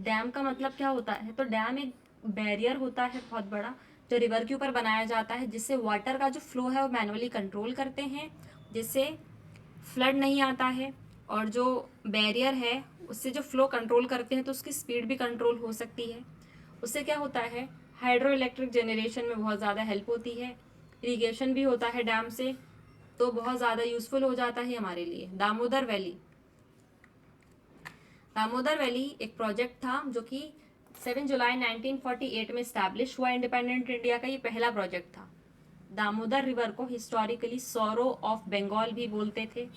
Dam का मतलब क्या होता है? तो डैम एक बैरियर होता है बहुत बड़ा, जो रिवर के ऊपर बनाया जाता है, जिससे वाटर का जो फ्लो है वो मैनुअली कंट्रोल करते हैं, जिससे फ्लड नहीं आता है। और जो बैरियर है उससे जो फ्लो कंट्रोल करते हैं तो उसकी स्पीड भी कंट्रोल हो सकती है। उससे क्या होता है, हाइड्रो इलेक्ट्रिक जनरेशन में बहुत ज़्यादा हेल्प होती है। इरिगेशन भी होता है डैम से, तो बहुत ज़्यादा यूज़फुल हो जाता है हमारे लिए। दामोदर वैली, दामोदर वैली एक प्रोजेक्ट था जो कि 7 जुलाई 1948 में स्टैब्लिश हुआ। इंडिपेंडेंट इंडिया का ये पहला प्रोजेक्ट था। दामोदर रिवर को हिस्टोरिकली सौरो ऑफ बंगाल भी बोलते थे।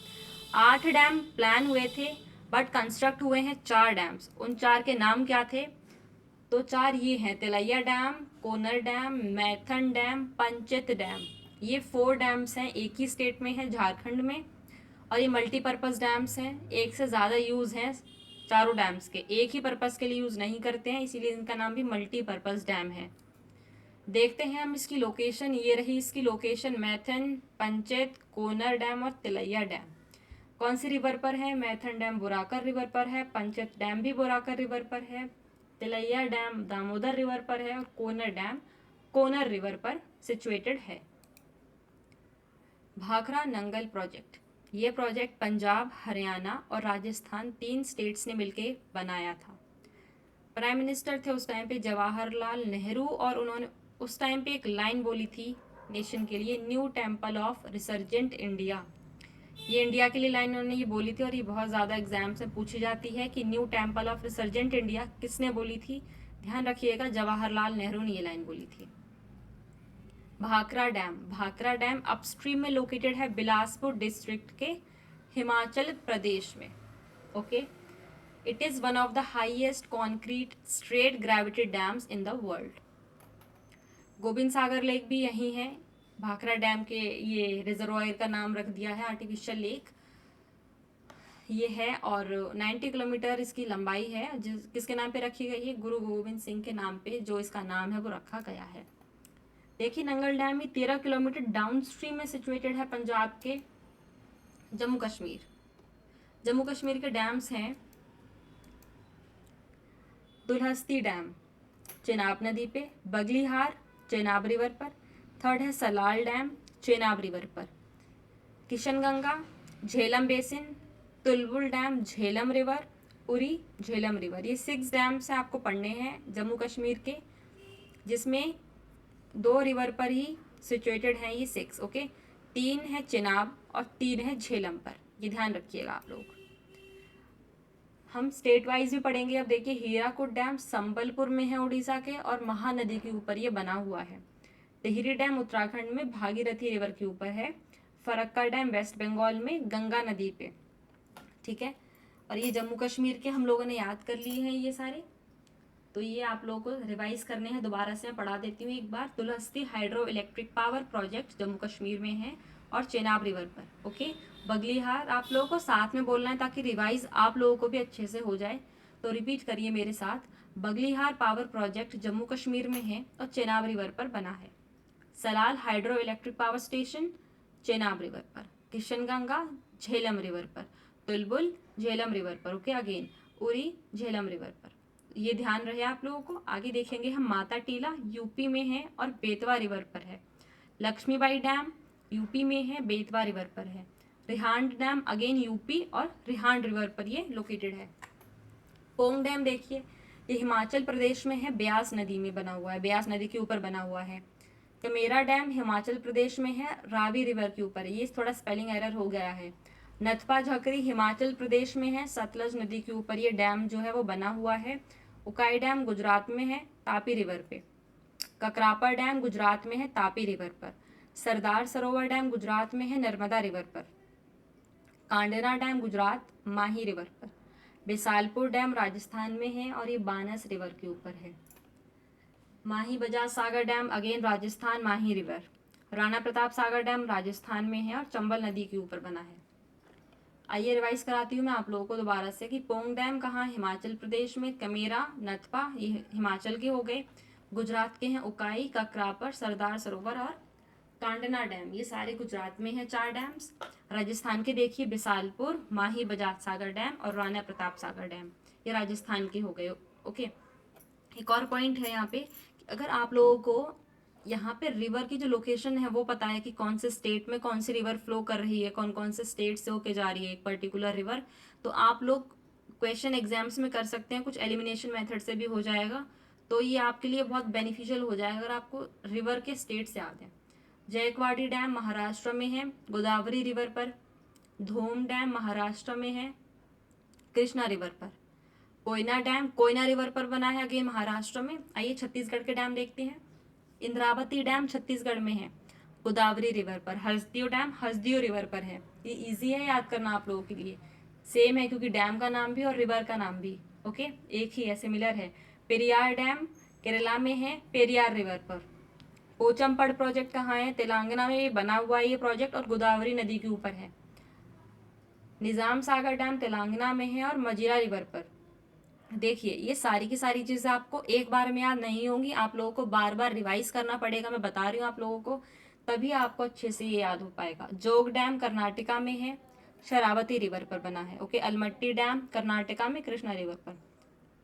8 डैम प्लान हुए थे, बट कंस्ट्रक्ट हुए हैं 4 डैम्स। उन 4 के नाम क्या थे? तो 4 ये हैं: Tilaiya dam, Konar dam, Maithon dam, Panchet dam. ये 4 डैम्स हैं, एक ही स्टेट में है, झारखंड में। और ये मल्टीपर्पज़ डैम्स हैं, एक से ज़्यादा यूज़ हैं चारों डैम्स के, एक ही पर्पज़ के लिए यूज़ नहीं करते हैं, इसीलिए इनका नाम भी मल्टीपर्पज़ डैम है। देखते हैं हम इसकी लोकेशन। ये रही इसकी location: Maithon, Panchet, Conor dam और तिलैया डैम। कौन सी रिवर पर है? मैथन डैम बुराकर रिवर पर है, पंचेत डैम भी बुराकर रिवर पर है, तिलैया डैम दामोदर रिवर पर है और कोनर डैम कोनर रिवर पर सिचुएटेड है। भाखड़ा नंगल प्रोजेक्ट, ये प्रोजेक्ट पंजाब, हरियाणा और राजस्थान 3 स्टेट्स ने मिलकर बनाया था। प्राइम मिनिस्टर थे उस टाइम पे जवाहरलाल नेहरू, और उन्होंने उस टाइम पे एक लाइन बोली थी नेशन के लिए: new temple of resurgent India. ये इंडिया के लिए लाइन उन्होंने ये बोली थी, और ये बहुत ज़्यादा एग्जाम से पूछी जाती है कि new temple of resurgent India किसने बोली थी। ध्यान रखिएगा, जवाहरलाल नेहरू ने ये लाइन बोली थी। Bhakra dam, Bhakra dam upstream में लोकेटेड है, बिलासपुर डिस्ट्रिक्ट के, हिमाचल प्रदेश में। Okay, it is one of the highest concrete straight gravity dams in the world. Govind Sagar lake भी यहीं है। भाखड़ा डैम के ये रिजर्वायर का नाम रख दिया है, आर्टिफिशियल लेक ये है। और 90 किलोमीटर इसकी लंबाई है। किसके नाम पे रखी गई है? गुरु गोविंद सिंह के नाम पे जो इसका नाम है वो रखा गया है। देखिए, नंगल डैम ही 13 किलोमीटर डाउन स्ट्रीम में सिचुएटेड है पंजाब के जम्मू कश्मीर। जम्मू कश्मीर के डैम्स हैं: दुल्हस्ती डैम चेनाब नदी पे, बगलीहार चेनाब रिवर पर, थर्ड है सलाल डैम चेनाब रिवर पर, Kishanganga Jhelum basin, Tulbul dam Jhelum river, Uri Jhelum river. ये 6 डैम्स हैं, आपको पढ़ने हैं जम्मू कश्मीर के, जिसमें 2 रिवर पर ही सिचुएटेड हैं ये 6। ओके, 3 है चेनाब और 3 है झेलम पर, ये ध्यान रखिएगा आप लोग। हम स्टेट वाइज भी पढ़ेंगे। अब देखिए, हीराकुद डैम संबलपुर में है उड़ीसा के, और महानदी के ऊपर ये बना हुआ है। टिहरी डैम उत्तराखंड में भागीरथी रिवर के ऊपर है। फरक्का डैम वेस्ट बंगाल में गंगा नदी पे। ठीक है, और ये जम्मू कश्मीर के हम लोगों ने याद कर लिए हैं ये सारे, तो ये आप लोगों को रिवाइज करने हैं। दोबारा से मैं पढ़ा देती हूँ एक बार। Dulhasti hydro electric power project Jammu Kashmir में है और चेनाब रिवर पर। ओके, बगलीहार आप लोगों को साथ में बोलना है ताकि रिवाइज आप लोगों को भी अच्छे से हो जाए, तो रिपीट करिए मेरे साथ। बगलीहार पावर प्रोजेक्ट जम्मू कश्मीर में है और चेनाब रिवर पर बना है। Salal hydro electric power station Chenab river पर। किशनगंगा झेलम रिवर पर। तुलबुल झेलम रिवर पर। Okay, again Uri Jhelum river पर। ये ध्यान रहे आप लोगों को। आगे देखेंगे हम, माता टीला यूपी में है और बेतवा रिवर पर है। लक्ष्मीबाई डैम यूपी में है, बेतवा रिवर पर है। रिहांड डैम अगेन यूपी और रिहांड रिवर पर ये लोकेटेड है। पोंग डैम देखिए, ये हिमाचल प्रदेश में है, ब्यास नदी में बना हुआ है, ब्यास नदी के ऊपर बना हुआ है। कमेरा डैम हिमाचल प्रदेश में है, रावी रिवर के ऊपर है। ये थोड़ा स्पेलिंग एरर हो गया है। नथपा झकरी हिमाचल प्रदेश में है, सतलज नदी के ऊपर ये डैम जो है वो बना हुआ है। उकाई डैम गुजरात में है, तापी रिवर पे। ककरापा डैम गुजरात में है, तापी रिवर पर। सरदार सरोवर डैम गुजरात में है, नर्मदा रिवर पर। कांडना डैम गुजरात, माही रिवर पर। बिसालपुर डैम राजस्थान में है और ये बानस रिवर के ऊपर है। माही बजाज सागर डैम अगेन राजस्थान, माही रिवर। राणा प्रताप सागर डैम राजस्थान में है और चंबल नदी के ऊपर बना है। आइए रिवाइज कराती हूँ मैं आप लोगों को दोबारा से कि पोंग डैम कहाँ, हिमाचल प्रदेश में। कमेरा नथपा ये हिमाचल के हो गए। गुजरात के हैं उकाई, ककरापर, सरदार सरोवर और कांडना डैम, ये सारे गुजरात में है 4 डैम्स। राजस्थान के देखिए, बिसालपुर, माही बजाज सागर डैम और राणा प्रताप सागर डैम, ये राजस्थान के हो गए। ओके। एक और पॉइंट है यहाँ पे कि अगर आप लोगों को यहाँ पे रिवर की जो लोकेशन है वो पता है कि कौन से स्टेट में कौन सी रिवर फ्लो कर रही है, कौन कौन से स्टेट से होके जा रही है एक पर्टिकुलर रिवर, तो आप लोग क्वेश्चन एग्जाम्स में कर सकते हैं, कुछ एलिमिनेशन मेथड से भी हो जाएगा। तो ये आपके लिए बहुत बेनिफिशियल हो जाएगा अगर आपको रिवर के स्टेट से आते हैं। जयकवाड़ी डैम महाराष्ट्र में है गोदावरी रिवर पर। धोम डैम महाराष्ट्र में है कृष्णा रिवर पर। कोयना डैम कोयना रिवर पर बना है अगेन महाराष्ट्र में। आइए छत्तीसगढ़ के डैम देखते हैं। इंद्रावती डैम छत्तीसगढ़ में है गोदावरी रिवर पर। हसदेव डैम हसदेव रिवर पर है। ये इजी है याद करना आप लोगों के लिए, सेम है क्योंकि डैम का नाम भी और रिवर का नाम भी ओके एक ही है, सिमिलर है। पेरियार डैम केरला में है पेरियार रिवर पर। पोचमपड़ प्रोजेक्ट कहाँ है? तेलंगाना में ये बना हुआ है ये प्रोजेक्ट और गोदावरी नदी के ऊपर है। निजाम सागर डैम तेलंगाना में है और मजीरा रिवर पर। देखिए ये सारी की सारी चीजें आपको एक बार में याद नहीं होंगी, आप लोगों को बार बार रिवाइज करना पड़ेगा। मैं बता रही हूँ आप लोगों को, तभी आपको अच्छे से ये याद हो पाएगा। जोग डैम कर्नाटका में है, शरावती रिवर पर बना है। ओके। अलमट्टी डैम कर्नाटका में कृष्णा रिवर पर।